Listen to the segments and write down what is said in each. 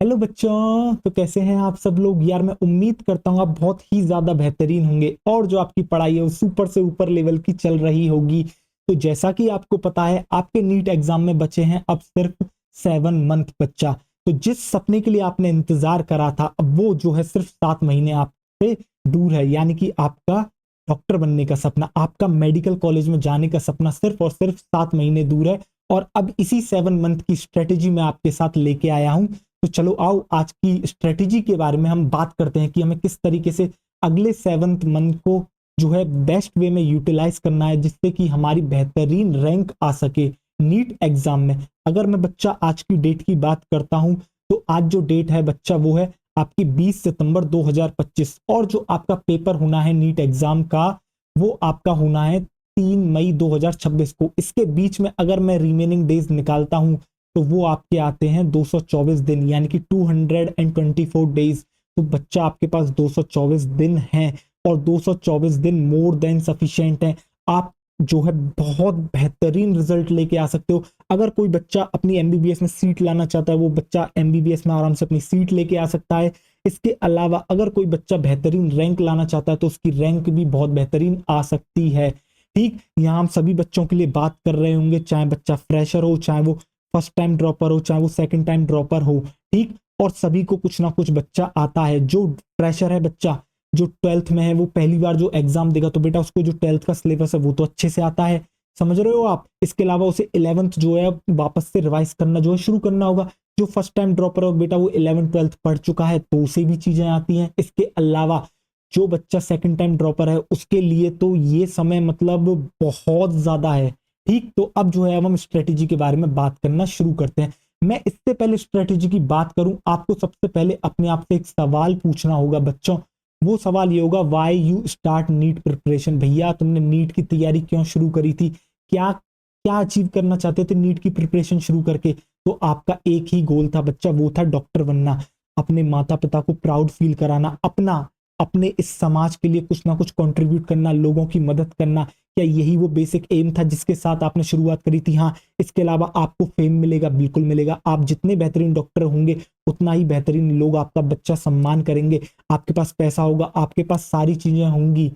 Hello बच्चों, तो कैसे हैं आप सब लोग। यार मैं उम्मीद करता हूँ आप बहुत ही ज्यादा बेहतरीन होंगे और जो आपकी पढ़ाई है वो सुपर से ऊपर लेवल की चल रही होगी। तो जैसा कि आपको पता है आपके नीट एग्जाम में बचे हैं अब सिर्फ 7 मंथ बच्चा। तो जिस सपने के लिए आपने इंतजार करा था अब वो जो है सिर्फ 7 महीने आपसे दूर है, यानी कि आपका डॉक्टर बनने का सपना, आपका मेडिकल कॉलेज में जाने का सपना सिर्फ और सिर्फ 7 महीने दूर है। और अब इसी 7 मंथ की स्ट्रेटेजी मैं आपके साथ लेके आया हूं। तो चलो आओ आज की स्ट्रेटेजी के बारे में हम बात करते हैं कि हमें किस तरीके से अगले 7 मंथ को जो है बेस्ट वे में यूटिलाइज करना है, जिससे कि हमारी बेहतरीन रैंक आ सके नीट एग्जाम में। अगर मैं बच्चा आज की डेट की बात करता हूं तो आज जो डेट है बच्चा वो है आपकी 20 सितंबर 2025, और जो आपका पेपर होना है नीट एग्जाम का वो आपका होना है 3 मई 2026 को। इसके बीच में अगर मैं रिमेनिंग डेज निकालता हूं तो वो आपके आते हैं 224 दिन, यानी कि 224 डेज। तो बच्चा आपके पास 224 दिन हैं और 224 दिन मोर देन सफिशिएंट हैं। आप जो है बहुत बेहतरीन रिजल्ट लेके आ सकते हो। अगर कोई बच्चा अपनी एमबीबीएस में सीट लाना चाहता है वो बच्चा एमबीबीएस में आराम से अपनी सीट लेके आ सकता है। इसके अलावा अगर कोई बच्चा बेहतरीन रैंक लाना चाहता है तो उसकी रैंक भी बहुत बेहतरीन आ सकती है। ठीक, यहाँ हम सभी बच्चों के लिए बात कर रहे होंगे, चाहे बच्चा फ्रेशर हो, चाहे वो फर्स्ट टाइम ड्रॉपर हो, चाहे वो सेकंड टाइम ड्रॉपर हो। ठीक, और सभी को कुछ ना कुछ बच्चा आता है। जो फ्रेशर है बच्चा, जो 12th में है, वो पहली बार जो एग्जाम देगा तो बेटा उसको जो 12th का सिलेबस है वो तो अच्छे से आता है, समझ रहे हो आप। इसके अलावा उसे 11th जो है वापस से रिवाइज करना जो है शुरू करना होगा। जो फर्स्ट टाइम ड्रॉपर हो बेटा वो 11th 12th पढ़ चुका है तो उसे भी चीजें आती हैं। इसके अलावा जो बच्चा सेकंड टाइम ड्रॉपर है उसके लिए तो ये समय मतलब बहुत ज्यादा है। ठीक, तो अब जो है अब हम स्ट्रेटेजी के बारे में बात करना शुरू करते हैं। मैं इससे पहले स्ट्रेटेजी की बात करूं, आपको सबसे पहले अपने आप से एक सवाल पूछना होगा बच्चों। वो सवाल ये होगा, why you start NEET preparation. भैया तुमने नीट की तैयारी क्यों शुरू करी थी, क्या क्या अचीव करना चाहते थे नीट की प्रिपरेशन शुरू करके। तो आपका एक ही गोल था बच्चा, वो था डॉक्टर बनना, अपने माता पिता को प्राउड फील कराना, अपना अपने इस समाज के लिए कुछ ना कुछ कंट्रीब्यूट करना, लोगों की मदद करना। क्या यही वो बेसिक एम था जिसके साथ आपने शुरुआत करी थी। हाँ, इसके अलावा आपको फेम मिलेगा, बिल्कुल मिलेगा। आप जितने बेहतरीन डॉक्टर होंगे उतना ही बेहतरीन लोग आपका बच्चा सम्मान करेंगे। आपके पास पैसा होगा, आपके पास सारी चीजें होंगी।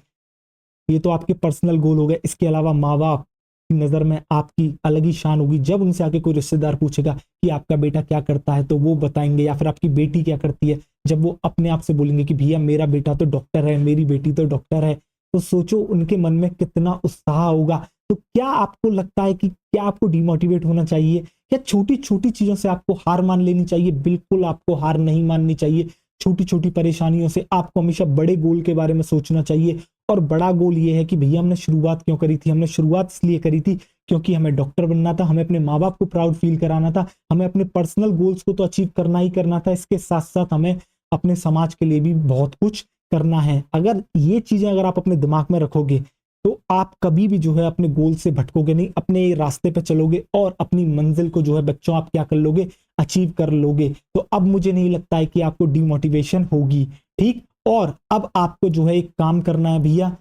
ये तो आपके पर्सनल गोल हो गए। इसके अलावा माँ बाप की नज़र में आपकी अलग ही शान होगी। जब उनसे आके कोई रिश्तेदार पूछेगा कि आपका बेटा क्या करता है तो वो बताएंगे, या फिर आपकी बेटी क्या करती है, जब वो अपने आप से बोलेंगे कि भैया मेरा बेटा तो डॉक्टर है, मेरी बेटी तो डॉक्टर है, तो सोचो उनके मन में कितना उत्साह होगा। तो क्या आपको लगता है कि क्या आपको डिमोटिवेट होना चाहिए, क्या छोटी छोटी चीजों से आपको हार मान लेनी चाहिए। बिल्कुल आपको हार नहीं माननी चाहिए। छोटी छोटी परेशानियों से आपको हमेशा बड़े गोल के बारे में सोचना चाहिए। और बड़ा गोल ये है कि भैया हमने शुरुआत क्यों करी थी। हमने शुरुआत इसलिए करी थी क्योंकि हमें डॉक्टर बनना था, हमें अपने माँ बाप को प्राउड फील कराना था, हमें अपने पर्सनल गोल्स को तो अचीव करना ही करना था। इसके साथ साथ हमें अपने समाज के लिए भी बहुत कुछ करना है। अगर ये चीजें अगर आप अपने दिमाग में रखोगे तो आप कभी भी जो है अपने गोल से भटकोगे नहीं, अपने रास्ते पे चलोगे और अपनी मंजिल को जो है बच्चों आप क्या कर लोगे, अचीव कर लोगे। तो अब मुझे नहीं लगता है कि आपको डिमोटिवेशन होगी। ठीक, और अब आपको जो है एक काम करना है भैया,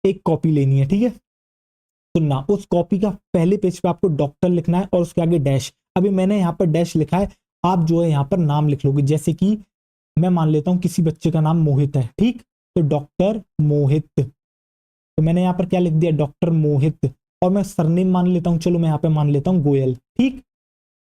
एक कॉपी लेनी है, ठीक है। तो ना उस कॉपी का पहले पेज पे आपको डॉक्टर लिखना है और उसके आगे डैश। अभी मैंने यहाँ पर डैश लिखा है, आप जो है यहाँ पर नाम लिख लोगे। जैसे कि मैं मान लेता हूं किसी बच्चे का नाम मोहित है, ठीक, तो डॉक्टर मोहित। तो मैंने यहाँ पर क्या लिख दिया, डॉक्टर मोहित। और मैं सरनेम मान लेता हूँ, चलो मैं यहाँ पे मान लेता हूँ गोयल, ठीक,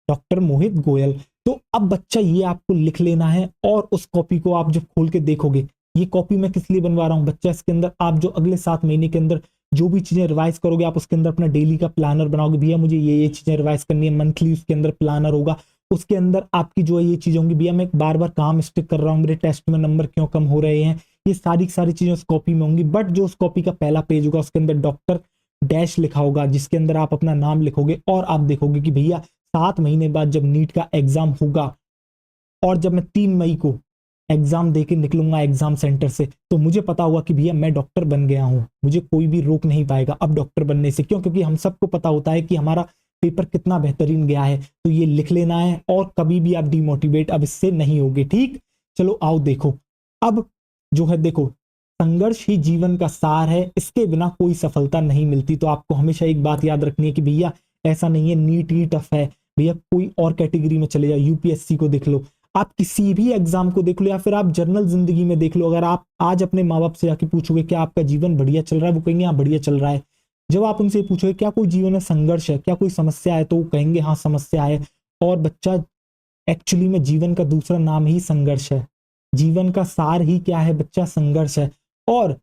डॉक्टर मोहित गोयल। तो अब बच्चा ये आपको लिख लेना है और उस कॉपी को आप जब खोल के देखोगे, ये कॉपी मैं किस लिए बनवा रहा हूँ बच्चा, इसके अंदर आप जो अगले 7 महीने के अंदर जो भी चीजें रिवाइज करोगे आप उसके अंदर अपना डेली का प्लानर बनाओगे। भैया मुझे ये चीजें रिवाइज करनी है, मंथली उसके अंदर प्लानर होगा। उसके अंदर आपकी जो है ये चीजें होंगी, भैया मैं बार बार कहाँ मिस्टेक कर रहा हूँ, मेरे टेस्ट में नंबर क्यों कम हो रहे हैं, ये सारी सारी चीजें उस कॉपी में होंगी। बट जो उस कॉपी का पहला पेज होगा उसके अंदर डॉक्टर डैश लिखा होगा, जिसके अंदर आप अपना नाम लिखोगे और आप देखोगे कि भैया 7 महीने बाद जब नीट का एग्जाम होगा और जब मैं 3 मई को एग्जाम दे के निकलूंगा एग्जाम सेंटर से, तो मुझे पता होगा कि भैया मैं डॉक्टर बन गया हूं, मुझे कोई भी रोक नहीं पाएगा अब डॉक्टर बनने से। क्यों, क्योंकि हम सबको पता होता है कि हमारा पेपर कितना बेहतरीन गया है। तो ये लिख लेना है और कभी भी आप डिमोटिवेट अब इससे नहीं होगे। ठीक, चलो आओ देखो। अब जो है देखो, संघर्ष ही जीवन का सार है, इसके बिना कोई सफलता नहीं मिलती। तो आपको हमेशा एक बात याद रखनी है कि भैया ऐसा नहीं है नीट ही टफ है, भैया कोई और कैटेगरी में चले जाओ, यूपीएससी को देख लो। आप किसी भी एग्जाम को देख लो या फिर आप जनरल जिंदगी में देख लो, अगर आप आज अपने माँ बाप से जाके पूछोगे क्या आपका जीवन बढ़िया चल रहा है, वो कहेंगे हाँ बढ़िया चल रहा है। जब आप उनसे पूछोगे क्या कोई जीवन में संघर्ष है, क्या कोई समस्या है, तो वो कहेंगे हाँ समस्या है। और बच्चा एक्चुअली में जीवन का दूसरा नाम ही संघर्ष है। जीवन का सार ही क्या है बच्चा? संघर्ष है। और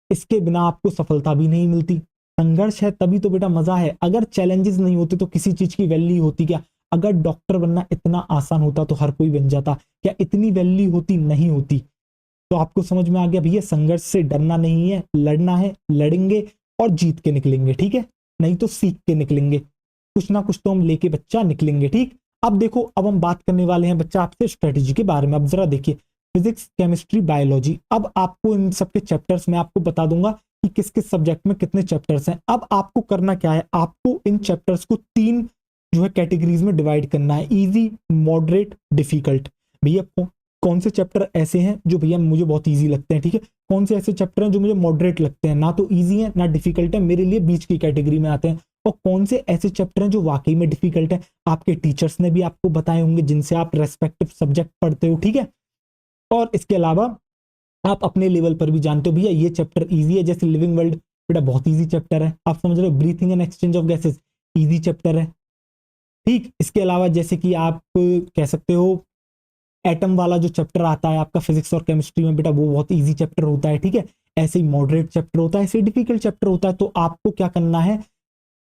इसके बिना आपको सफलता भी नहीं मिलती। संघर्ष है तभी तो बेटा मजा है। अगर चैलेंजेस नहीं होते तो किसी चीज की वैल्यू होती क्या? अगर डॉक्टर बनना इतना आसान होता तो हर कोई बन जाता, क्या इतनी वैल्यू होती? नहीं होती। तो आपको समझ में आ गया भैया, संघर्ष से डरना नहीं है, लड़ना है, लड़ेंगे और जीत के निकलेंगे, ठीक है? नहीं तो सीख के निकलेंगे, कुछ ना कुछ तो हम लेके बच्चा निकलेंगे, ठीक? अब देखो, अब हम बात करने वाले हैं बच्चा आपसे स्ट्रेटेजी के बारे में। अब जरा देखिए, फिजिक्स, केमिस्ट्री, बायोलॉजी। अब आपको इन सबके चैप्टर्स में आपको बता दूंगा कि किस किस सब्जेक्ट में कितने चैप्टर्स हैं। अब आपको करना क्या है, आपको इन चैप्टर्स को तीन जो है कैटेगरीज में डिवाइड करना है, इजी, मॉडरेट, डिफिकल्ट। भैया कौन से चैप्टर ऐसे हैं जो भैया मुझे बहुत इजी लगते हैं, ठीक है? कौन से ऐसे चैप्टर हैं जो मुझे मॉडरेट लगते हैं, ना तो इजी है ना डिफिकल्ट है, मेरे लिए बीच की कैटेगरी में आते हैं। और कौन से ऐसे चैप्टर हैं जो वाकई में डिफिकल्ट है, आपके टीचर्स ने भी आपको बताए होंगे जिनसे आप रेस्पेक्टिव सब्जेक्ट पढ़ते हो, ठीक है? और इसके अलावा आप अपने लेवल पर भी जानते हो भैया ये चैप्टर इजी है, जैसे लिविंग वर्ल्ड बेटा बहुत इजी चैप्टर है, आप समझ रहे हो? Breathing and exchange of gases easy chapter है, ठीक? इसके अलावा जैसे कि आप कह सकते हो एटम वाला जो चैप्टर आता है आपका फिजिक्स और केमिस्ट्री में बेटा, वो बहुत इजी चैप्टर होता है, ठीक है? ऐसे ही मॉडरेट चैप्टर होता है, ऐसे डिफिकल्ट चैप्टर होता है। तो आपको क्या करना है,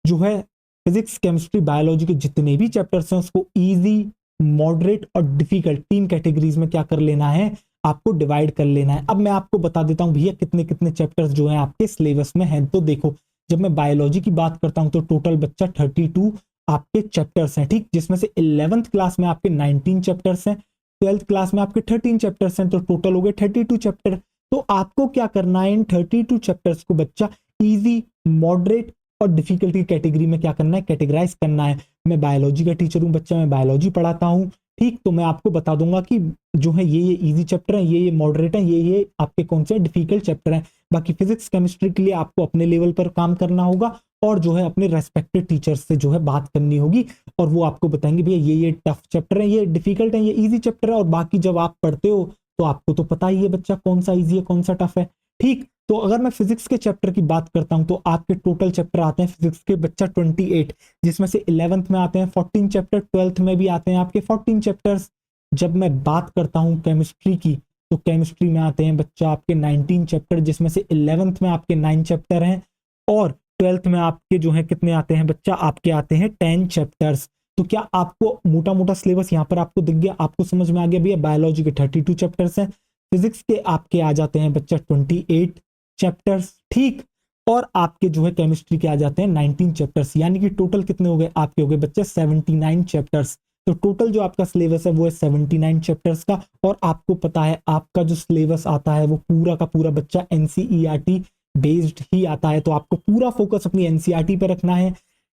जो है फिजिक्स, केमिस्ट्री, बायोलॉजी के जितने भी चैप्टर्स हैं उसको इजी, मॉडरेट और डिफिकल्ट तीन कैटेगरीज में क्या कर लेना है, आपको डिवाइड कर लेना है। अब मैं आपको बता देता हूं भैया कितने कितने चैप्टर्स जो हैं आपके सिलेबस में हैं। तो देखो, जब मैं बायोलॉजी की बात करता हूं तो टोटल बच्चा 32 आपके चैप्टर्स हैं, ठीक? जिसमें से 11th क्लास में आपके 19 चैप्टर्स हैं, 12th क्लास में आपके 13 चैप्टर्स हैं, तो टोटल हो गए 32 चैप्टर। तो आपको क्या करना है, इन 32 चैप्टर्स को बच्चा इजी, मॉडरेट और डिफिकल्टी कैटेगरी में क्या करना है, कैटेगराइज करना है। मैं बायोलॉजी का टीचर हूं बच्चा, मैं बायोलॉजी पढ़ाता हूं, ठीक? तो मैं आपको बता दूंगा कि जो है ये इजी चैप्टर है, ये मॉडरेट है, ये आपके कौन से डिफिकल्ट चैप्टर हैं। बाकी फिजिक्स, केमिस्ट्री के लिए आपको अपने लेवल पर काम करना होगा और जो है अपने रेस्पेक्टेड टीचर्स से जो है बात करनी होगी, और वो आपको बताएंगे भैया ये टफ चैप्टर है, ये डिफिकल्ट है, ये इजी चैप्टर है। और बाकी जब आप पढ़ते हो तो आपको तो पता ही है बच्चा कौन सा इजी है कौन सा टफ है, ठीक? तो अगर मैं फिजिक्स के चैप्टर की बात करता हूं तो आपके टोटल चैप्टर आते हैं फिजिक्स के बच्चा 28, जिसमें से 11th में आते हैं 14 चैप्टर, 12th में भी आते हैं आपके 14 चैप्टर्स। जब मैं बात करता हूं केमिस्ट्री की तो केमिस्ट्री में आते हैं बच्चा आपके 19 चैप्टर, जिसमें से 11th में आपके 9 चैप्टर हैं, और 12th में आपके जो है कितने आते हैं बच्चा, आपके आते हैं 10 चैप्टर्स। तो क्या आपको मोटा मोटा सिलेबस यहाँ पर आपको दिख गया, आपको समझ में आ गया भैया? बायोलॉजी के 32 चैप्टर्स हैं, फिजिक्स के आपके आ जाते हैं बच्चा 28 चैप्टर्स, ठीक? और आपके जो है केमिस्ट्री के आ जाते हैं 19 चैप्टर्स, यानी कि टोटल कितने हो गए आपके? हो गए बच्चे 79 चैप्टर्स। तो टोटल जो आपका सिलेबस है वो है 79 चैप्टर्स का। और आपको पता है आपका जो सिलेबस आता है वो पूरा का पूरा बच्चा एनसीईआरटी बेस्ड ही आता है, तो आपको पूरा फोकस अपनी एनसीईआरटी पे रखना है,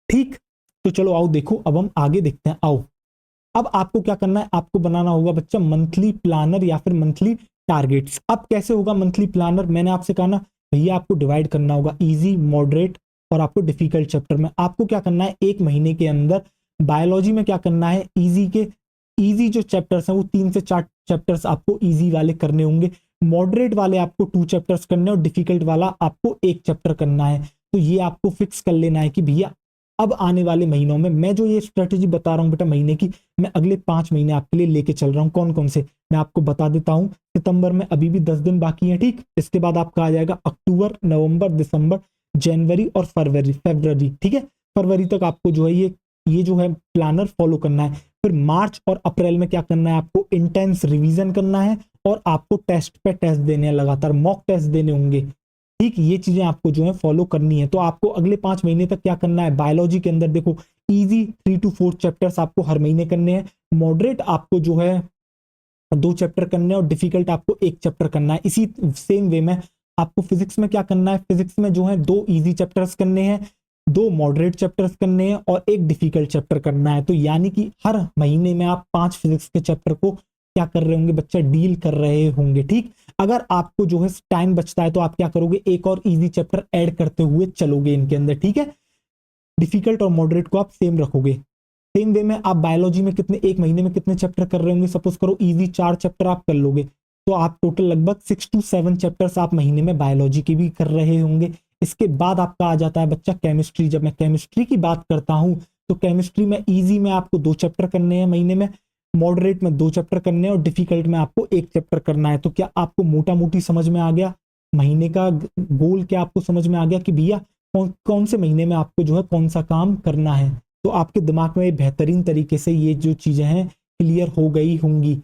ठीक? तो चलो आओ देखो, अब हम आगे देखते हैं। आओ, अब आपको क्या करना है, आपको बनाना होगा बच्चा मंथली प्लानर या फिर मंथली टारगेट्स। अब कैसे होगा मंथली प्लानर? मैंने आपसे कहा ना भैया, आपको डिवाइड करना होगा इजी, मॉडरेट और आपको डिफिकल्ट चैप्टर में। आपको क्या करना है, एक महीने के अंदर बायोलॉजी में क्या करना है, इजी जो चैप्टर्स हैं वो 3 से 4 चैप्टर्स आपको इजी वाले करने होंगे, मॉडरेट वाले आपको 2 चैप्टर्स करने और डिफिकल्ट वाला आपको 1 चैप्टर करना है। तो ये आपको फिक्स कर लेना है कि भैया अब आने वाले महीनों में मैं जो ये स्ट्रेटेजी बता रहा हूं बेटा महीने की, मैं अगले 5 महीने आपके लिए लेके चल रहा हूं। कौन कौन से मैं आपको बता देता हूं। सितंबर में अभी भी 10 दिन बाकी हैं, ठीक? इसके बाद आपका आ जाएगा अक्टूबर, नवंबर, दिसंबर, जनवरी और फरवरी, ठीक है? फरवरी तक आपको जो है ये जो है प्लानर फॉलो करना है। फिर मार्च और अप्रैल में क्या करना है, आपको इंटेंस रिवीजन करना है और आपको टेस्ट पे टेस्ट देने हैं, लगातार मॉक टेस्ट देने होंगे, ठीक? ये चीजें आपको जो है फॉलो करनी है। तो आपको अगले 5 महीने तक क्या करना है, बायोलॉजी के अंदर देखो इजी 3 to 4 चैप्टर्स आपको हर महीने करने हैं, मॉडरेट आपको जो है 2 चैप्टर करने हैं और डिफिकल्ट आपको 1 चैप्टर करना है। इसी सेम वे में आपको फिजिक्स में क्या करना है, फिजिक्स में जो है 2 इजी चैप्टर्स करने हैं, 2 मॉडरेट चैप्टर्स करने हैं और 1 डिफिकल्ट चैप्टर करना है। तो यानी कि हर महीने में आप 5 फिजिक्स के चैप्टर को क्या कर रहे होंगे बच्चा, डील कर रहे होंगे, ठीक? अगर आपको जो है टाइम बचता है तो आप क्या करोगे, एक और इजी चैप्टर ऐड करते हुए चलोगे इनके अंदर, ठीक है? डिफिकल्ट और मॉडरेट को आप सेम रखोगे। सेम वे में आप बायोलॉजी में कितने, एक महीने में कितने चैप्टर कर रहे होंगे, सपोज करो इजी 4 चैप्टर आप कर लोगे, तो आप टोटल लगभग 6 to 7 चैप्टर्स आप महीने में बायोलॉजी के भी कर रहे होंगे। इसके बाद आपका आ जाता है बच्चा केमिस्ट्री। जब मैं केमिस्ट्री की बात करता हूं तो केमिस्ट्री में इजी में आपको 2 चैप्टर करने हैं महीने में, मॉडरेट में 2 चैप्टर करने हैं और डिफिकल्ट में आपको 1 चैप्टर करना है। तो क्या आपको मोटा मोटी समझ में आ गया महीने का गोल, क्या आपको समझ में आ गया कि भैया कौन कौन से महीने में आपको जो है कौन सा काम करना है। तो आपके दिमाग में बेहतरीन तरीके से ये जो चीजें हैं क्लियर हो गई होंगी।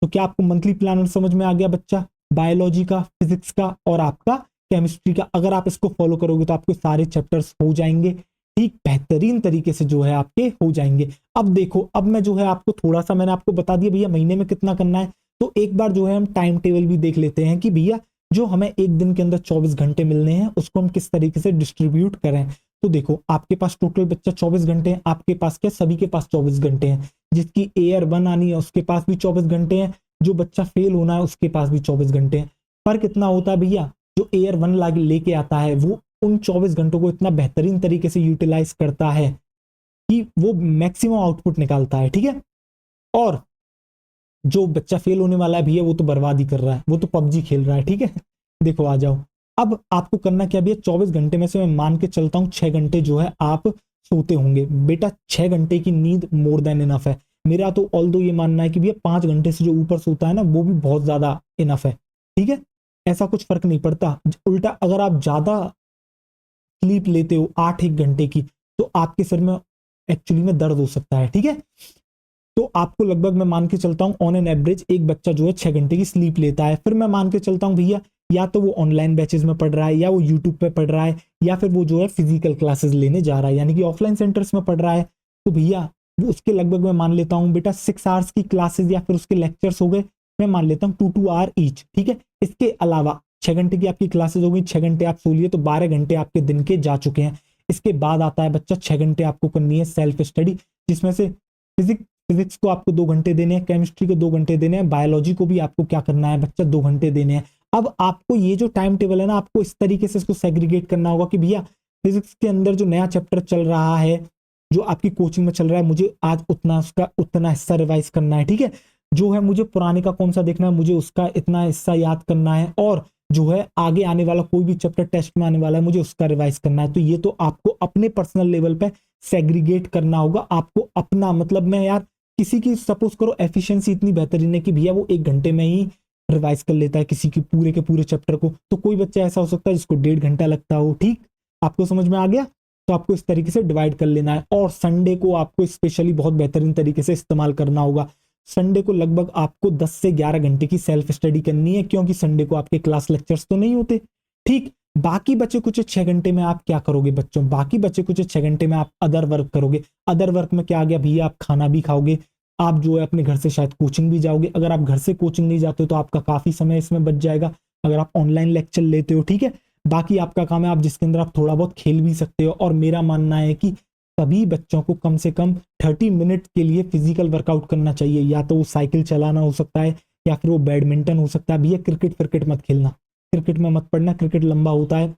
तो क्या आपको मंथली प्लानर समझ में आ गया बच्चा, बायोलॉजी का, फिजिक्स का और आपका केमिस्ट्री का। अगर आप इसको फॉलो करोगे तो आपके सारे चैप्टर्स हो जाएंगे, ठीक बेहतरीन तरीके से जो है आपके हो जाएंगे। अब देखो, अब मैं जो है आपको थोड़ा सा, मैंने आपको बता दिया भैया महीने में कितना करना है, तो एक बार जो है हम टाइम टेबल भी देख लेते हैं कि भैया जो हमें एक दिन के अंदर 24 घंटे मिलने हैं उसको हम किस तरीके से डिस्ट्रीब्यूट करें। तो देखो आपके पास टोटल बच्चा 24 घंटे हैं, आपके पास क्या, सभी के पास 24 घंटे हैं। जिसकी एयर 1 आनी है उसके पास भी 24 घंटे हैं, जो बच्चा फेल होना है उसके पास भी 24 घंटे हैं। फर्क इतना होता है भैया, जो एयर 1 लेके आता है वो उन 24 घंटों को इतना बेहतरीन तरीके से यूटिलाइज करता है कि वो मैक्सिमम आउटपुट निकालता है, ठीक है। और जो बच्चा फेल होने वाला है भैया वो तो बर्बादी कर रहा है, वो तो पबजी खेल रहा है, ठीक है। देखो आ जाओ, अब आपको करना क्या भैया, 24 घंटे में से मैं मान के चलता हूँ 6 घंटे जो है आप सोते होंगे। बेटा 6 घंटे की नींद मोर देन इनफ है। मेरा तो ऑल्दो ये मानना है कि भैया 5 घंटे से जो ऊपर सोता है ना वो भी बहुत ज्यादा इनफ है, ठीक है। ऐसा कुछ फर्क नहीं पड़ता। उल्टा अगर आप ज्यादा स्लीप लेते हो 8 1 घंटे की, तो आपके सिर में एक्चुअली में दर्द हो सकता है, ठीक है। तो आपको लगभग मैं मान के चलता हूं ऑन एन एवरेज एक बच्चा जो है 6 घंटे की स्लीप लेता है। फिर मैं मान के चलता हूं भैया या तो वो ऑनलाइन बैचेस में पढ़ रहा है, या वो यूट्यूब पे पढ़ रहा है, या फिर वो जो है फिजिकल क्लासेस लेने जा रहा है यानी कि ऑफलाइन सेंटर्स में पढ़ रहा है। तो भैया उसके लगभग मैं मान लेता हूँ बेटा 6 आवर्स की क्लासेस या फिर उसके लेक्चर्स हो गए, मैं मान लेता हूँ 2 2 आवर ईच, ठीक है। इसके अलावा 6 घंटे की आपकी क्लासेस हो गई, 6 घंटे आप सो लिए तो 12 घंटे आपके दिन के जा चुके हैं। इसके बाद आता है बच्चा 6 घंटे आपको करनी है सेल्फ स्टडी, जिसमें से फिजिक्स को आपको 2 घंटे देने हैं, केमिस्ट्री को 2 घंटे देने हैं, बायोलॉजी को भी आपको क्या करना है बच्चा 2 घंटे देने हैं। अब आपको ये जो टाइम टेबल है ना, आपको इस तरीके से इसको सेग्रीगेट करना होगा कि भैया फिजिक्स के अंदर जो नया चैप्टर चल रहा है, जो आपकी कोचिंग में चल रहा है, मुझे आज उतना उसका उतना हिस्सा रिवाइज करना है, ठीक है। जो है मुझे पुराने का कौन सा देखना है, मुझे उसका इतना हिस्सा याद करना है, और जो है आगे आने वाला कोई भी चैप्टर टेस्ट में आने वाला है मुझे उसका रिवाइज करना है। तो ये तो आपको अपने पर्सनल लेवल पे सेग्रीगेट करना होगा। आपको अपना मतलब, मैं यार किसी की सपोज करो एफिशिएंसी इतनी बेहतरीन है कि भैया वो 1 घंटे में ही रिवाइज कर लेता है किसी की पूरे के पूरे चैप्टर को, तो कोई बच्चा ऐसा हो सकता है जिसको 1.5 घंटा लगता हो, ठीक। आपको समझ में आ गया। तो आपको इस तरीके से डिवाइड कर लेना है, और संडे को आपको स्पेशली बहुत बेहतरीन तरीके से इस्तेमाल करना होगा। संडे को लगभग आपको 10 से 11 घंटे की सेल्फ स्टडी करनी है, क्योंकि संडे को आपके क्लास लेक्चर्स तो नहीं होते, ठीक। बाकी बचे कुछ 6 घंटे में आप क्या करोगे बच्चों, बाकी बचे कुछ 6 घंटे में आप अदर वर्क करोगे। अदर वर्क में क्या आ गया भैया, आप खाना भी खाओगे, आप जो है अपने घर से शायद कोचिंग भी जाओगे। अगर आप घर से कोचिंग नहीं जाते तो आपका काफी समय इसमें बच जाएगा, अगर आप ऑनलाइन लेक्चर लेते हो, ठीक है। बाकी आपका काम है आप जिसके अंदर आप थोड़ा बहुत खेल भी सकते हो। और मेरा मानना है कि सभी बच्चों को कम से कम 30 मिनट के लिए फिजिकल वर्कआउट करना चाहिए, या तो वो साइकिल चलाना हो सकता है, या फिर वो बैडमिंटन हो सकता है। भैया क्रिकेट फ्रिकेट मत खेलना, क्रिकेट में मत पड़ना, क्रिकेट लंबा होता है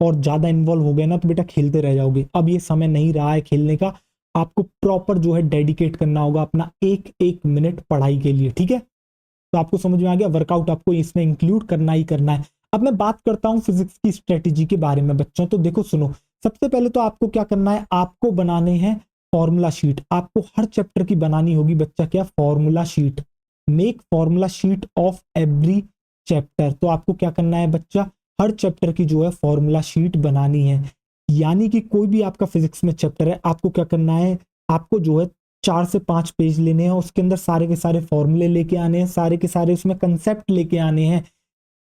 और ज्यादा इन्वॉल्व हो गए ना तो बेटा खेलते रह जाओगे। अब ये समय नहीं रहा है खेलने का, आपको प्रॉपर जो है डेडिकेट करना होगा अपना 1 1 मिनट पढ़ाई के लिए, ठीक है। तो आपको समझ में आ गया, वर्कआउट आपको इसमें इंक्लूड करना ही करना है। अब मैं बात करता हूं फिजिक्स की स्ट्रेटेजी के बारे में बच्चों। तो देखो सुनो, सबसे पहले तो आपको क्या करना है, आपको बनाने हैं फॉर्मूला शीट। आपको हर चैप्टर की बनानी होगी बच्चा, क्या, formula sheet. Make formula sheet of every chapter. तो आपको क्या करना है बच्चा, हर चैप्टर की जो है फॉर्मूला शीट बनानी है। यानी कि कोई भी आपका फिजिक्स में चैप्टर है, आपको क्या करना है, आपको जो है 4 से 5 पेज लेने हैं, उसके अंदर सारे के सारे फॉर्मूले लेके आने हैं, सारे के सारे उसमें कंसेप्ट लेके आने हैं।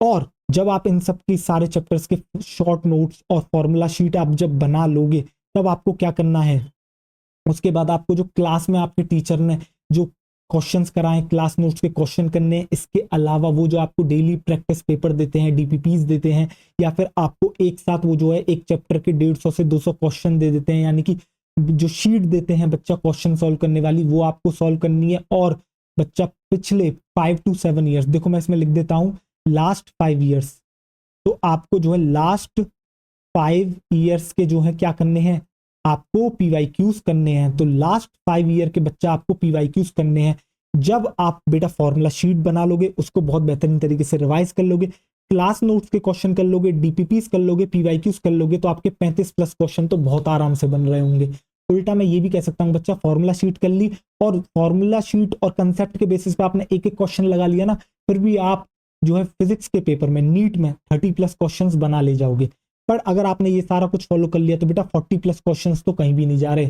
और जब आप इन सब की सारे चैप्टर्स के शॉर्ट नोट्स और फॉर्मूला शीट आप जब बना लोगे, तब आपको क्या करना है, उसके बाद आपको जो क्लास में आपके टीचर ने जो क्वेश्चंस कराए, क्लास नोट्स के क्वेश्चन करने, इसके अलावा वो जो आपको डेली प्रैक्टिस पेपर देते हैं, डीपीपीस देते हैं, या फिर आपको एक साथ वो जो है एक चैप्टर के 150 से 200 क्वेश्चन दे देते हैं, यानी कि जो शीट देते हैं बच्चा क्वेश्चन सॉल्व करने वाली, वो आपको सॉल्व करनी है। और बच्चा पिछले 5 to 7 ईयर्स, देखो मैं इसमें लिख देता हूं लास्ट 5 ईयर्स, तो आपको जो है लास्ट 5 ईयर्स के जो है क्या करने हैं, आपको पीवाईक्यूज करने हैं, तो लास्ट 5 ईयर के बच्चा आपको पीवाईक्यूज करने हैं। जब आप बेटा फॉर्मूला शीट बना लोगे, उसको बहुत बेहतरीन तरीके से रिवाइज कर लोगे, क्लास नोट्स के क्वेश्चन कर लोगे, डीपीपीस कर लोगे, पीवाईक्यूज कर लोगे, तो आपके 35 प्लस क्वेश्चन तो बहुत आराम से बन रहे होंगे। उल्टा मैं ये भी कह सकता हूँ बच्चा फॉर्मूला शीट कर ली और फॉर्मूला शीट और कंसेप्ट के बेसिस पे आपने एक एक क्वेश्चन लगा लिया ना, फिर भी आप जो है फिजिक्स के पेपर में नीट में 30 प्लस क्वेश्चंस बना ले जाओगे। पर अगर आपने ये सारा कुछ फॉलो कर लिया तो बेटा 40 प्लस क्वेश्चंस तो कहीं भी नहीं जा रहे,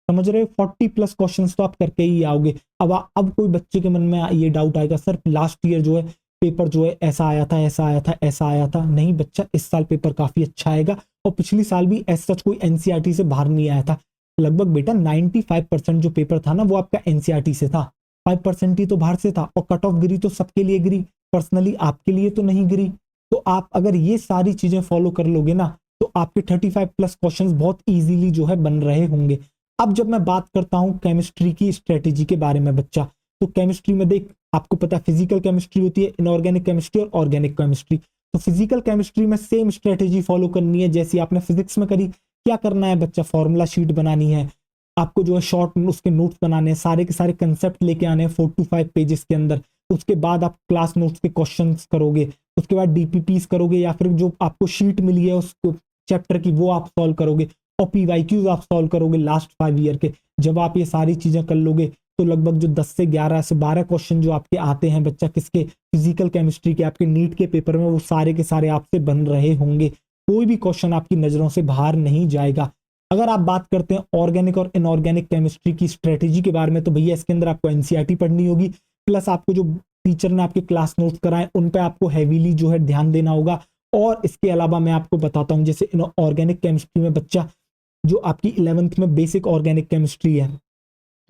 समझ रहे हो? 40 प्लस क्वेश्चंस तो आप करके ही आओगे। अब कोई बच्चे के मन में ये डाउट आएगा सर लास्ट ईयर जो है पेपर जो है ऐसा आया था, ऐसा आया था, ऐसा आया था। नहीं बच्चा, इस साल पेपर काफी अच्छा आएगा और पिछली साल भी ऐसा कोई एनसीईआरटी से बाहर नहीं आया था। लगभग बेटा 95% जो पेपर था ना वो आपका एनसीईआरटी से था, 5% ही तो बाहर से था। और कट ऑफ गिरी तो सबके लिए गिरी, पर्सनली आपके लिए तो नहीं गिरी। तो आप अगर ये सारी चीजें फॉलो कर लोगे ना तो आपके 35 प्लस क्वेश्चंस बहुत इजीली जो है बन रहे होंगे। अब जब मैं बात करता हूं केमिस्ट्री की स्ट्रेटेजी के बारे में बच्चा, तो केमिस्ट्री में देख आपको पता है फिजिकल केमिस्ट्री होती है, इनऑर्गेनिक केमिस्ट्री और ऑर्गेनिक केमिस्ट्री। तो फिजिकल केमिस्ट्री में सेम स्ट्रेटेजी फॉलो करनी है जैसी आपने फिजिक्स में करी। क्या करना है बच्चा, फॉर्मूला शीट बनानी है आपको, जो है शॉर्ट उसके नोट्स बनाने हैं, सारे के सारे कंसेप्ट लेके आने हैं 4 to 5 पेजेस के अंदर। उसके बाद आप क्लास नोट्स के क्वेश्चंस करोगे, उसके बाद डीपीपीस करोगे या फिर जो आपको शीट मिली है उसको चैप्टर की वो आप सॉल्व करोगे और पीवाईक्यूज आप सॉल्व करोगे लास्ट 5 ईयर के। जब आप ये सारी चीजें कर लोगे तो लगभग जो 10 से 11 से 12 क्वेश्चन जो आपके आते हैं बच्चा किसके, फिजिकल केमिस्ट्री के, आपके नीट के पेपर में, वो सारे के सारे आपसे बन रहे होंगे। कोई भी क्वेश्चन आपकी नजरों से बाहर नहीं जाएगा। अगर आप बात करते हैं ऑर्गेनिक और इनऑर्गेनिक केमिस्ट्री की स्ट्रेटेजी के बारे में, तो भैया इसके अंदर आपको एनसीईआरटी पढ़नी होगी, प्लस आपको जो टीचर ने आपके क्लास नोट्स कराए उन पे आपको हैवीली जो है ध्यान देना होगा। और इसके अलावा मैं आपको बताता हूं जैसे ऑर्गेनिक केमिस्ट्री में बच्चा जो आपकी 11th में बेसिक ऑर्गेनिक केमिस्ट्री है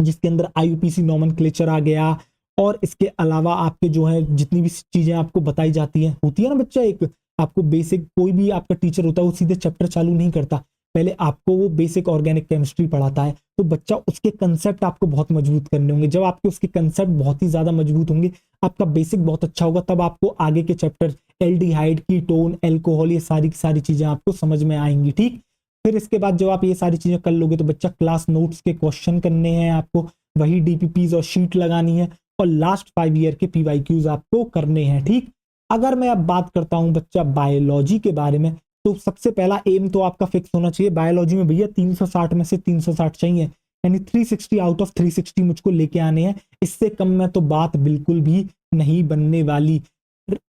जिसके अंदर आईयूपीसी नोमेनक्लेचर आ गया, और इसके अलावा आपके जो है जितनी भी चीजें आपको बताई जाती हैं, होती है ना बच्चा, एक आपको बेसिक, कोई भी आपका टीचर होता है वो सीधे चैप्टर चालू नहीं करता, पहले आपको वो बेसिक ऑर्गेनिक केमिस्ट्री पढ़ाता है। तो बच्चा उसके कंसेप्ट आपको बहुत मजबूत करने होंगे। जब आपके उसके कंसेप्ट बहुत ही ज्यादा मजबूत होंगे, आपका बेसिक बहुत अच्छा होगा, तब आपको आगे के चैप्टर एल्डिहाइड, कीटोन, एल्कोहल, ये सारी की सारी चीजें आपको समझ में आएंगी। ठीक, फिर इसके बाद जब आप ये सारी चीजें कर लोगे तो बच्चा क्लास नोट्स के क्वेश्चन करने हैं आपको, वही डीपीपीज और शीट लगानी है, और लास्ट 5 ईयर के पीवाईक्यूज आपको करने हैं। ठीक, अगर मैं अब बात करता हूं बच्चा बायोलॉजी के बारे में, तो सबसे पहला एम तो आपका फिक्स होना चाहिए बायोलॉजी में भैया 360 में से 360 चाहिए, यानी 360 आउट ऑफ 360 मुझको लेके आने हैं। इससे कम में तो बात बिल्कुल भी नहीं बनने वाली।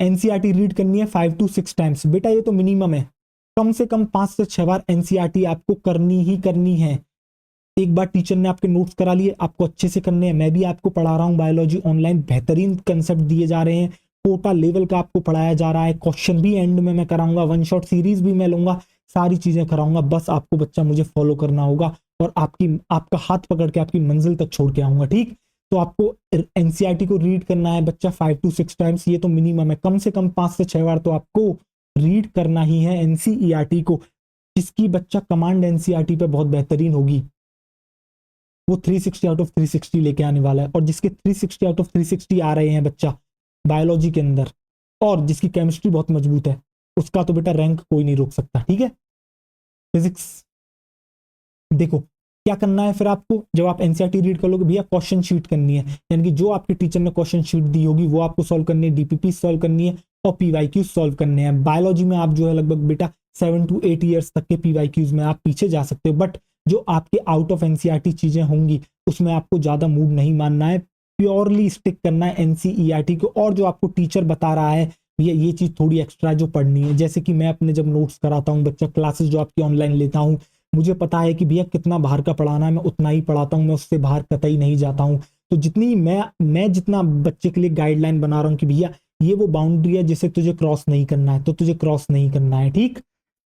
एनसीईआरटी रीड करनी है 5 to 6 टाइम्स बेटा, ये तो मिनिमम है, कम से कम 5 से 6 बार एनसीईआरटी आपको करनी ही करनी है। एक बार टीचर ने आपके नोट्स करा लिए, आपको अच्छे से करने हैं। मैं भी आपको पढ़ा रहा हूँ बायोलॉजी ऑनलाइन, बेहतरीन कंसेप्ट दिए जा रहे हैं, कोटा लेवल का आपको पढ़ाया जा रहा है, क्वेश्चन भी एंड में मैं कराऊंगा, वन शॉट सीरीज भी मैं लूंगा, सारी चीजें कराऊंगा। बस आपको बच्चा मुझे फॉलो करना होगा और आपका हाथ पकड़ के आपकी मंजिल तक छोड़ के आऊंगा। ठीक, तो आपको एनसीईआरटी को रीड करना है बच्चा 5 to 6 टाइम्स, ये तो मिनिमम है, कम से कम 5 से 6 बार तो आपको रीड करना ही है एनसीईआरटी को। जिसकी बच्चा कमांड एनसीईआरटी पे बहुत बेहतरीन होगी वो 360 आउट ऑफ 360 लेके आने वाला है, और जिसके 360 आउट ऑफ 360 आ रहे हैं बच्चा बायोलॉजी के अंदर, और जिसकी केमिस्ट्री बहुत मजबूत है, उसका तो बेटा रैंक कोई नहीं रोक सकता। ठीक है, फिजिक्स देखो क्या करना है फिर आपको, जब आप एनसीईआरटी रीड कर लोगे भैया क्वेश्चन शीट करनी है, यानी कि जो आपके टीचर ने क्वेश्चन शीट दी होगी वो आपको सॉल्व करनी है, डीपीपी सॉल्व करनी है और पीवाईक्यूज सॉल्व करने हैं। बायोलॉजी में आप जो है लगभग बेटा 7 to 8 ईयर्स तक के पीवाईक्यूज में आप पीछे जा सकते हो, बट जो आपके आउट ऑफ एनसीईआरटी चीजें होंगी उसमें आपको ज्यादा मूड नहीं मानना है, प्योरली स्टिक करना है एनसीईआरटी को। और जो आपको टीचर बता रहा है भैया ये चीज थोड़ी एक्स्ट्रा जो पढ़नी है, जैसे कि मैं अपने जब नोट्स कराता हूँ बच्चा, क्लासेस जो आपकी ऑनलाइन लेता हूँ, मुझे पता है कि भैया कितना बाहर का पढ़ाना है, मैं उतना ही पढ़ाता हूँ, मैं उससे बाहर कतई नहीं जाता हूँ। तो जितनी मैं जितना बच्चे के लिए गाइडलाइन बना रहा हूँ कि भैया ये वो बाउंड्री है जिसे तुझे क्रॉस नहीं करना है, तो तुझे क्रॉस नहीं करना है। ठीक,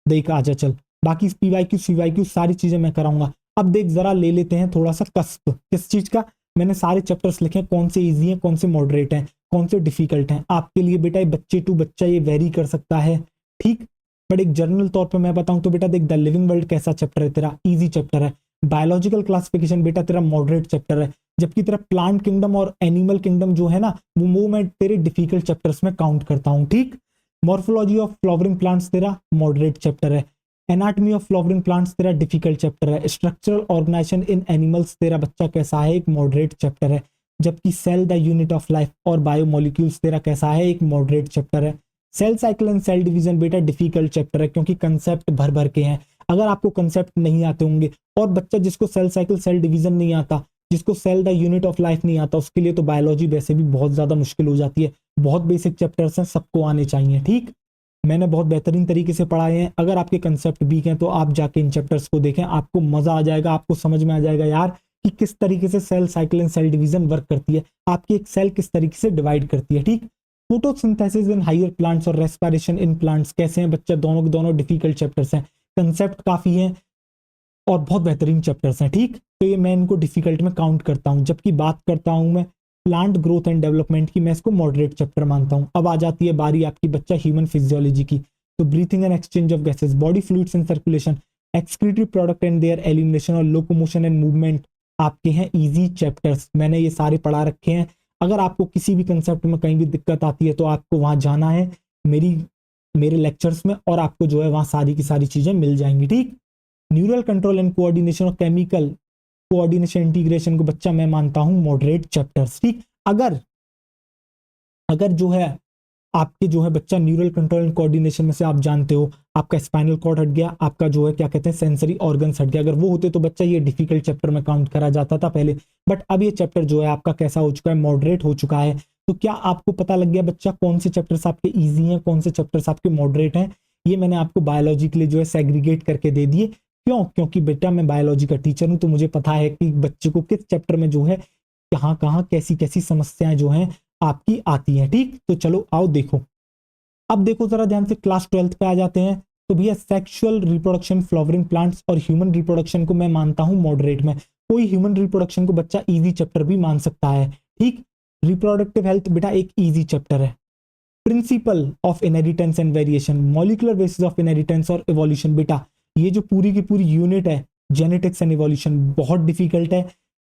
देख आजा चल, बाकी पीवाईक्यू सीवाईक्यू सारी चीजें मैं कराऊंगा। अब देख जरा ले लेते हैं थोड़ा सा कस्प, किस चीज का, मैंने सारे चैप्टर्स लिखे हैं, कौन से इजी हैं, कौन से मॉडरेट हैं, कौन से डिफिकल्ट हैं आपके लिए बेटा। ये बच्चे टू बच्चा ये वेरी कर सकता है। ठीक, बट एक जनरल तौर पे मैं बताऊं तो बेटा देख, द लिविंग वर्ल्ड कैसा चैप्टर है तेरा, इजी चैप्टर है। बायोलॉजिकल क्लासिफिकेशन बेटा तेरा मॉडरेट चैप्टर है, जबकि तेरा प्लांट किंगडम और एनिमल किंगडम जो है ना वो मैं तेरे डिफिकल्ट चैप्टर्स में काउंट करता हूँ। ठीक, मॉर्फोलॉजी ऑफ फ्लावरिंग प्लांट्स तेरा मॉडरेट चैप्टर है। एनाटॉमी ऑफ फ्लावरिंग प्लांट्स तेरा डिफिकल्ट चैप्टर है। स्ट्रक्चरल ऑर्गेनाइजेशन इन एनिमल्स तेरा बच्चा कैसा है, एक मॉडरेट चैप्टर है। जबकि cell the unit of life और बायोमोलिक्यूल्स तेरा कैसा है, एक मॉडरेट चैप्टर है। Cell cycle and cell division बेटा डिफिकल्ट चैप्टर है, क्योंकि कंसेप्ट भर भर के हैं। अगर आपको कंसेप्ट नहीं आते होंगे, और बच्चा जिसको सेल साइकिल सेल डिवीजन नहीं आता, जिसको cell the unit of life नहीं आता, उसके लिए तो बायोलॉजी वैसे भी बहुत ज्यादा मुश्किल हो जाती है। बहुत बेसिक चैप्टर्स हैं, सबको आने चाहिए। ठीक, मैंने बहुत बेहतरीन तरीके से पढ़ाए हैं। अगर आपके कंसेप्ट वीक हैं तो आप जाके इन चैप्टर्स को देखें, आपको मजा आ जाएगा, आपको समझ में आ जाएगा यार कि किस तरीके से cell cycle and cell division work करती है, आपकी एक सेल किस तरीके से डिवाइड करती है। ठीक, फोटोसिंथेसिस इन हायर प्लांट्स और रेस्पिरेशन इन प्लांट्स कैसे हैं बच्चा, दोनों के दोनों डिफिकल्ट चैप्टर्स हैं। कंसेप्ट काफी है और बहुत बेहतरीन चैप्टर्स हैं। ठीक, तो ये मैं इनको डिफिकल्ट में काउंट करता हूं। जबकि बात करता हूं मैं प्लांट ग्रोथ एंड डेवलपमेंट की, मैं इसको मॉडरेट चैप्टर मानता हूं। अब आ जाती है बारी आपकी बच्चा ह्यूमन फिजियोलॉजी की। तो breathing and exchange of gases, body fluids and circulation, excretory product and there elimination और लोकोमोशन एंड मूवमेंट आपके हैं इजी चैप्टर्स। मैंने ये सारे पढ़ा रखे हैं। अगर आपको किसी भी कंसेप्ट में कहीं भी दिक्कत आती है तो आपको वहां जाना है मेरे लेक्चर्स में, और आपको जो है वहां सारी की सारी चीजें मिल जाएंगी। ठीक, न्यूरल कंट्रोल एंड कोऑर्डिनेशन और केमिकल कोऑर्डिनेशन इंटीग्रेशन को बच्चा मैं मानता हूं मॉडरेट चैप्टर्स। ठीक, अगर अगर जो है आपके जो है बच्चा न्यूरल कंट्रोल एंड कोऑर्डिनेशन में से आप जानते हो आपका स्पाइनल कॉर्ड हट गया, आपका जो है क्या कहते हैं सेंसरी ऑर्गन्स हट गया, अगर वो होते तो बच्चा ये डिफिकल्ट चैप्टर में काउंट करा जाता था पहले। बट अब ये चैप्टर जो है आपका कैसा हो चुका है, मॉडरेट हो चुका है। तो क्या आपको पता लग गया बच्चा कौन से चैप्टर्स आपके ईजी हैं, कौन से चैप्टर्स आपके मॉडरेट हैं। ये मैंने आपको बायोलॉजी के लिए जो है सेग्रीगेट करके दे दिए। क्यों? क्योंकि बेटा मैं बायोलॉजी का टीचर हूं, तो मुझे पता है कि बच्चे को किस चैप्टर में जो है कहाँ कहाँ कैसी कैसी समस्याएं जो हैं आपकी आती हैं। ठीक, तो चलो आओ देखो। अब देखो जरा ध्यान से, क्लास 12th पे आ जाते हैं। तो भैया सेक्सुअल रिप्रोडक्शन फ्लावरिंग प्लांट्स और ह्यूमन रिप्रोडक्शन को मैं मानता हूं मॉडरेट में। कोई ह्यूमन रिप्रोडक्शन को बच्चा इजी चैप्टर भी मान सकता है। ठीक, रिप्रोडक्टिव हेल्थ बेटा एक इजी चैप्टर है। Principle of inheritance and variation, molecular basis of inheritance और इवोल्यूशन, बेटा ये जो पूरी की पूरी यूनिट है जेनेटिक्स एंड इवोल्यूशन बहुत डिफिकल्ट है।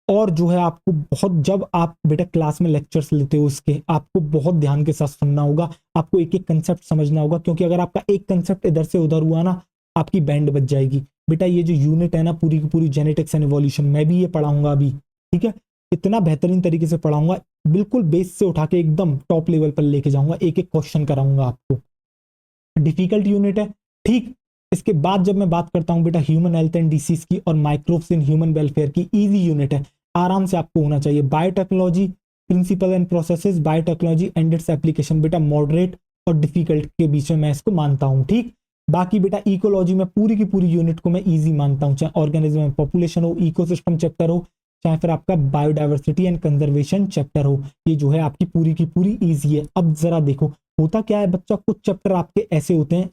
और जो है आपको बहुत, जब आप बेटा क्लास में लेक्चर्स लेते हो इसके, आपको बहुत ध्यान के साथ सुनना होगा, आपको एक एक कंसेप्ट समझना होगा, क्योंकि अगर आपका एक कंसेप्ट इधर से उधर हुआ ना, आपकी बैंड बच जाएगी। बेटा ये जो यूनिट है ना पूरी की पूरी जेनेटिक्स एंड इवोल्यूशन, मैं भी ये पढ़ाऊंगा अभी। ठीक है, इतना बेहतरीन तरीके से पढ़ाऊंगा, बिल्कुल बेस से उठा के एकदम टॉप लेवल पर लेके जाऊंगा, एक एक क्वेश्चन कराऊंगा आपको। डिफिकल्ट यूनिट है। ठीक, इसके बाद जब मैं बात करता हूं बेटा ह्यूमन हेल्थ एंड डिसीज की और माइक्रोब्स इन ह्यूमन वेलफेयर की, इजी यूनिट है, आराम से आपको होना चाहिए। Biotechnology principle and processes, biotechnology and its application, बेटा मॉडरेट और डिफिकल्ट के बीच में मैं इसको मानता हूं। ठीक, बाकी बेटा इकोलॉजी में पूरी की पूरी यूनिट को मैं इजी मानता हूं, चाहे ऑर्गेनिज्म में पॉपुलेशन हो, इकोसिस्टम चैप्टर हो, चाहे फिर आपका बायोडाइवर्सिटी एंड कंजर्वेशन चैप्टर हो, ये जो है आपकी पूरी की पूरी इजी है। अब जरा देखो होता क्या है बच्चा, कुछ चैप्टर आपके ऐसे होते हैं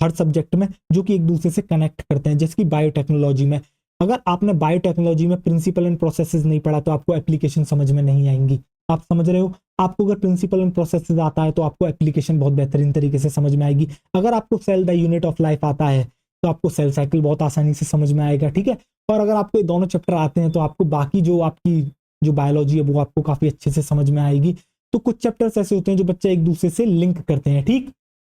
हर सब्जेक्ट में जो कि एक दूसरे से कनेक्ट करते हैं। जैसे कि बायोटेक्नोलॉजी में, अगर आपने बायोटेक्नोलॉजी में प्रिंसिपल एंड प्रोसेसेस नहीं पढ़ा तो आपको एप्लीकेशन समझ में नहीं आएंगी। आप समझ रहे हो, आपको अगर प्रिंसिपल एंड प्रोसेसेस आता है तो आपको एप्लीकेशन बहुत बेहतरीन तरीके से समझ में आएगी। अगर आपको cell the unit of life आता है तो आपको सेल साइकिल बहुत आसानी से समझ में आएगा। ठीक है, और अगर आपको ये दोनों चैप्टर आते हैं तो आपको बाकी जो आपकी जो बायोलॉजी है वो आपको काफी अच्छे से समझ में आएगी। तो कुछ चैप्टर्स ऐसे होते हैं जो बच्चे एक दूसरे से लिंक करते हैं। ठीक,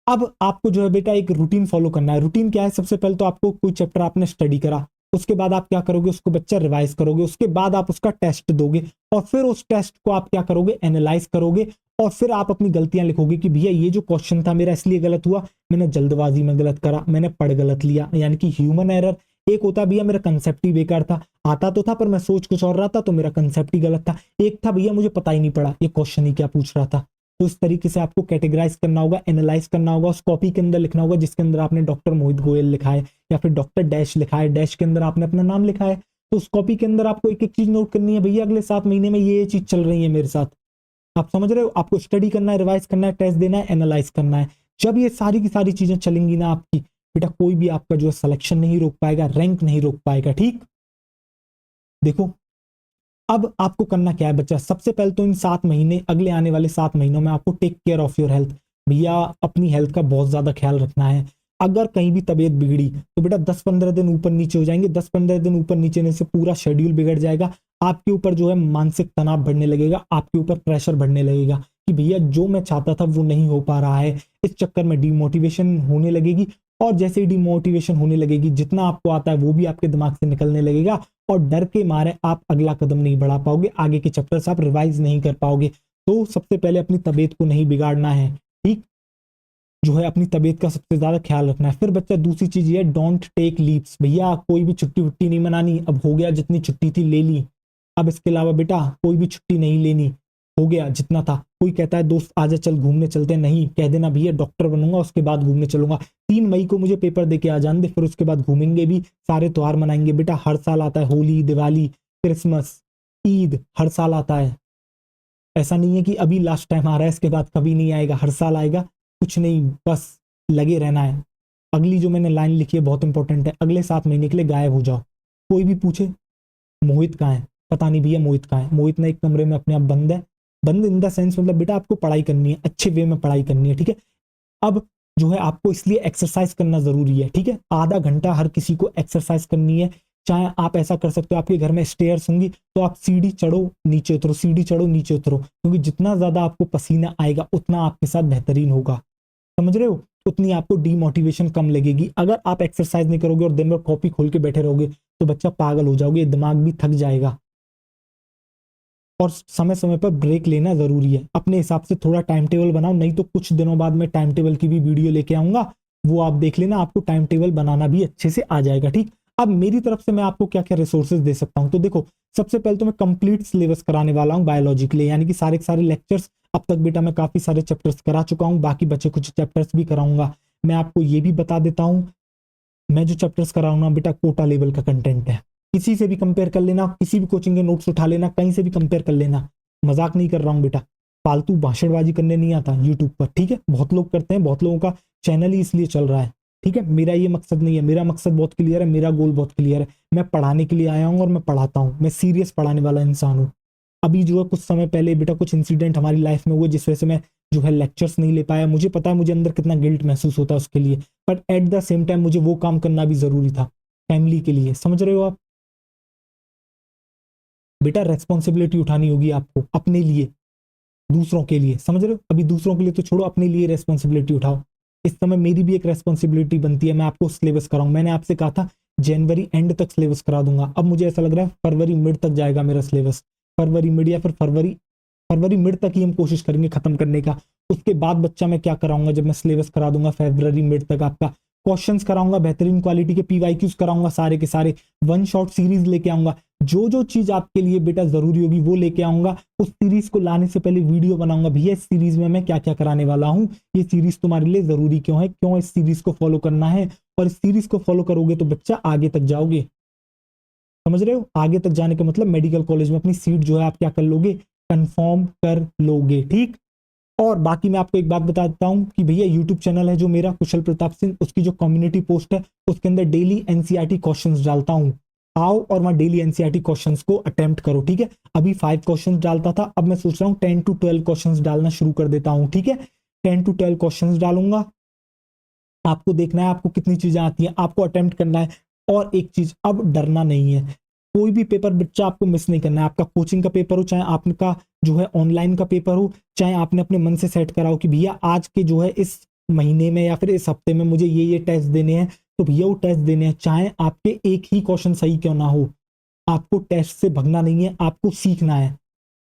अब आपको जो है बेटा एक रूटीन फॉलो करना है। रूटीन क्या है, सबसे पहले तो आपको कोई चैप्टर आपने स्टडी करा, उसके बाद आप क्या करोगे, उसको बच्चा रिवाइज करोगे, उसके बाद आप उसका टेस्ट दोगे, और फिर उस टेस्ट को आप क्या करोगे, एनालाइज करोगे, और फिर आप अपनी गलतियां लिखोगे कि भैया ये जो क्वेश्चन था मेरा इसलिए गलत हुआ, मैंने जल्दबाजी में गलत करा, मैंने पढ़ गलत लिया, यानी कि ह्यूमन एरर। एक होता भैया मेरा कंसेप्ट ही बेकार था, आता तो था पर मैं सोच कुछ और रहा था तो मेरा कंसेप्ट ही गलत था। एक था भैया मुझे पता ही नहीं पड़ा ये क्वेश्चन ही क्या पूछ रहा था। तो इस तरीके से आपको कैटेगराइज करना होगा, एनालाइज करना होगा, उस कॉपी के अंदर लिखना होगा जिसके अंदर आपने डॉक्टर मोहित गोयल लिखा है या फिर डॉक्टर डैश लिखा है, डैश के अंदर आपने अपना नाम लिखा है। तो उस कॉपी के अंदर आपको एक एक चीज नोट करनी है, भैया अगले 7 महीने में ये चीज चल रही है मेरे साथ। आप समझ रहे हो, आपको स्टडी करना है, रिवाइज करना है, टेस्ट देना है, एनालाइज करना है। जब ये सारी की सारी चीजें चलेंगी ना आपकी, बेटा कोई भी आपका जो है सिलेक्शन नहीं रोक पाएगा, रैंक नहीं रोक पाएगा। ठीक, देखो अब आपको करना क्या है बच्चा, सबसे पहले तो इन 7 महीने, अगले आने वाले 7 महीनों में आपको take care of your health. भैया अपनी हेल्थ का बहुत ज्यादा ख्याल रखना है। अगर कहीं भी तबीयत बिगड़ी तो बेटा 10-15 दिन ऊपर नीचे हो जाएंगे, 10-15 दिन ऊपर नीचे होने से पूरा शेड्यूल बिगड़ जाएगा। आपके ऊपर जो है मानसिक तनाव बढ़ने लगेगा, आपके ऊपर प्रेशर बढ़ने लगेगा कि भैया जो मैं चाहता था वो नहीं हो पा रहा है। इस चक्कर में डिमोटिवेशन होने लगेगी और जैसे ही डिमोटिवेशन होने लगेगी, जितना आपको आता है वो भी आपके दिमाग से निकलने लगेगा और डर के मारे आप अगला कदम नहीं बढ़ा पाओगे, आगे के चैप्टर्स आप रिवाइज नहीं कर पाओगे। तो सबसे पहले अपनी तबीयत को नहीं बिगाड़ना है, ठीक, जो है अपनी तबीयत का सबसे ज्यादा ख्याल रखना है। फिर बच्चा दूसरी चीज ये, डोंट टेक लीव्स, भैया कोई भी छुट्टी वुट्टी नहीं मनानी, अब हो गया, जितनी छुट्टी थी ले ली, अब इसके अलावा बेटा कोई भी छुट्टी नहीं लेनी, हो गया जितना था। कोई कहता है दोस्त आजा चल घूमने चलते हैं, नहीं, कह देना भैया डॉक्टर बनूंगा उसके बाद घूमने चलूंगा, 3 मई को मुझे पेपर दे के आ जाने दे, फिर उसके बाद घूमेंगे भी, सारे त्योहार मनाएंगे। बेटा हर साल आता है होली, दिवाली, क्रिसमस, ईद, हर साल आता है, ऐसा नहीं है कि अभी लास्ट टाइम आ रहा है इसके बाद कभी नहीं आएगा, हर साल आएगा। कुछ नहीं, बस लगे रहना है। अगली जो मैंने लाइन लिखी है बहुत इंपॉर्टेंट है, अगले 7 महीने के लिए गायब हो जाओ। कोई भी पूछे मोहित कहाँ है, पता नहीं भैया मोहित कहाँ है, मोहित ने एक कमरे में अपने आप बंद है, बंद इन द सेंस मतलब बेटा आपको पढ़ाई करनी है, अच्छे वे में पढ़ाई करनी है, ठीक है। अब जो है आपको इसलिए एक्सरसाइज करना जरूरी है, ठीक है, आधा घंटा हर किसी को एक्सरसाइज करनी है। चाहे आप ऐसा कर सकते हो, आपके घर में स्टेयर्स होंगी तो आप सीढ़ी चढ़ो नीचे उतरो, सीढ़ी चढ़ो नीचे उतरो, क्योंकि जितना ज्यादा आपको पसीना आएगा उतना आपके साथ बेहतरीन होगा, समझ रहे हो, उतनी आपको डीमोटिवेशन कम लगेगी। अगर आप एक्सरसाइज नहीं करोगे और दिन भर कॉपी खोल के बैठे रहोगे तो बच्चा पागल हो जाओगे, दिमाग भी थक जाएगा। और समय समय पर ब्रेक लेना जरूरी है, अपने हिसाब से थोड़ा टाइम टेबल बनाओ, नहीं तो कुछ दिनों बाद मैं टाइम टेबल की भी वीडियो लेके आऊंगा, वो आप देख लेना, आपको टाइम टेबल बनाना भी अच्छे से आ जाएगा, ठीक। अब मेरी तरफ से मैं आपको क्या क्या रिसोर्सेज दे सकता हूं, तो देखो सबसे पहले तो मैं कंप्लीट सिलेबस कराने वाला हूं बायोलॉजी के लिए, यानी कि सारे के सारे लेक्चर्स। अब तक बेटा मैं काफी सारे चैप्टर्स करा चुका हूं, बाकी बचे कुछ चैप्टर्स भी कराऊंगा। मैं आपको ये भी बता देता हूं, मैं जो चैप्टर्स कराऊंगा बेटा कोटा लेवल का कंटेंट है, किसी से भी कंपेयर कर लेना, किसी भी कोचिंग के नोट्स उठा लेना, कहीं से भी कंपेयर कर लेना, मजाक नहीं कर रहा हूँ बेटा, फालतू भाषणबाजी करने नहीं आता यूट्यूब पर, ठीक है, बहुत लोग करते हैं, बहुत लोगों का चैनल ही इसलिए चल रहा है, ठीक है। मेरा ये मकसद नहीं है, मेरा मकसद बहुत क्लियर है, मेरा गोल बहुत क्लियर है, मैं पढ़ाने के लिए आया हूँ और मैं पढ़ाता हूँ, मैं सीरियस पढ़ाने वाला इंसान हूँ। अभी जो है कुछ समय पहले बेटा कुछ इंसिडेंट हमारी लाइफ में हुए जिस वजह से मैं जो है लेक्चर्स नहीं ले पाया, मुझे पता है मुझे अंदर कितना गिल्ट महसूस होता है उसके लिए, but at the same time मुझे वो काम करना भी जरूरी था फैमिली के लिए, समझ रहे हो आप। बेटा रेस्पॉन्सिबिलिटी उठानी होगी आपको अपने लिए, दूसरों के लिए, समझ रहे हो, अभी दूसरों के लिए तो छोड़ो, अपने लिए रेस्पॉन्सिबिलिटी उठाओ। इस समय मेरी भी एक रेस्पॉन्सिबिलिटी बनती है, मैं आपको सिलेबस कराऊं, मैंने आपसे कहा था जनवरी एंड तक सिलेबस करा दूंगा, अब मुझे ऐसा लग रहा है फरवरी मिड तक जाएगा मेरा सिलेबस, फरवरी मिड या फिर फरवरी फरवरी मिड तक ही हम कोशिश करेंगे खत्म करने का। उसके बाद बच्चा मैं क्या कराऊंगा, जब मैं सिलेबस करा दूंगा फरवरी मिड तक, आपका क्वेश्चंस कराऊंगा, बेहतरीन क्वालिटी के पीवाईक्यूज कराऊंगा, सारे के सारे वन शॉट सीरीज लेके आऊंगा, जो जो चीज आपके लिए बेटा जरूरी होगी वो लेके आऊंगा। उस सीरीज को लाने से पहले वीडियो बनाऊंगा, भैया इस सीरीज में मैं क्या क्या कराने वाला हूँ, ये सीरीज तुम्हारे लिए जरूरी क्यों है, क्यों इस सीरीज को फॉलो करना है, और इस सीरीज को फॉलो करोगे तो बच्चा आगे तक जाओगे, समझ रहे हो, आगे तक जाने का मतलब मेडिकल कॉलेज में अपनी सीट जो है आप क्या कर लोगे, कंफर्म कर लोगे, ठीक। और बाकी मैं आपको एक बात बता देता हूं कि भैया यूट्यूब चैनल है जो मेरा कुशल प्रताप सिंह, उसकी जो कम्युनिटी पोस्ट है उसके अंदर डेली एनसीईआरटी क्वेश्चंस डालता हूं, आओ और वहां डेली एनसीईआरटी क्वेश्चंस को अटेम्प्ट करो, ठीक है। अभी 5 क्वेश्चंस डालता था, अब मैं सोच रहा हूं 10 to 12 क्वेश्चंस डालना शुरू कर देता हूं, ठीक है। 10 to 12 क्वेश्चंस डालूंगा, आपको देखना है आपको कितनी चीजें आती हैं, आपको अटेम्प्ट करना है। और एक चीज, अब डरना नहीं है, कोई भी पेपर बच्चा आपको मिस नहीं करना है, आपका कोचिंग का पेपर हो चाहे आपका जो है ऑनलाइन का पेपर हो, चाहे आपने अपने मन से सेट करा हो कि भैया आज के जो है इस महीने में या फिर इस हफ्ते में मुझे ये टेस्ट देने हैं, तो भैया वो टेस्ट देने हैं, चाहे आपके एक ही क्वेश्चन सही क्यों ना हो, आपको टेस्ट से भगना नहीं है, आपको सीखना है।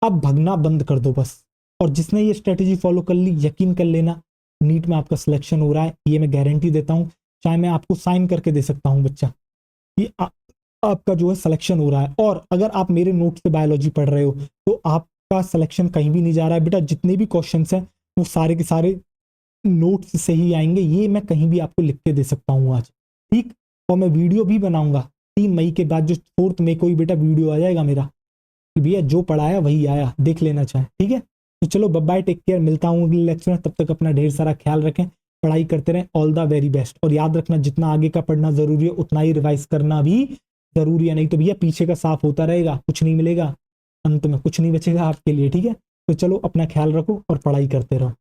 अब भगना बंद कर दो बस, और जिसने ये स्ट्रेटेजी फॉलो कर ली यकीन कर लेना नीट में आपका सिलेक्शन हो रहा है, ये मैं गारंटी देता हूं, चाहे मैं आपको साइन करके दे सकता हूं बच्चा, कि आपका जो है सिलेक्शन हो रहा है। और अगर आप मेरे नोट से बायोलॉजी पढ़ रहे हो तो आपका सिलेक्शन कहीं भी नहीं जा रहा है बेटा, जितने भी क्वेश्चंस हैं वो सारे के सारे नोट्स से ही आएंगे, ये मैं कहीं भी आपको लिख के दे सकता हूँ आज, ठीक। और मैं वीडियो भी बनाऊंगा 3 मई के बाद, जो 4 मई को ही बेटा वीडियो आ जाएगा मेरा कि भैया जो पढ़ाया वही आया, देख लेना चाहे, ठीक है। तो चलो बाय, टेक केयर, मिलता हूँ अगले लेक्चर में, तब तक अपना ढेर सारा ख्याल रखें, पढ़ाई करते रहें, ऑल द वेरी बेस्ट। और याद रखना जितना आगे का पढ़ना जरूरी है उतना ही रिवाइज करना भी जरूरी है, नहीं तो भैया पीछे का साफ होता रहेगा, कुछ नहीं मिलेगा, अंत में कुछ नहीं बचेगा आपके लिए, ठीक है। तो चलो अपना ख्याल रखो और पढ़ाई करते रहो।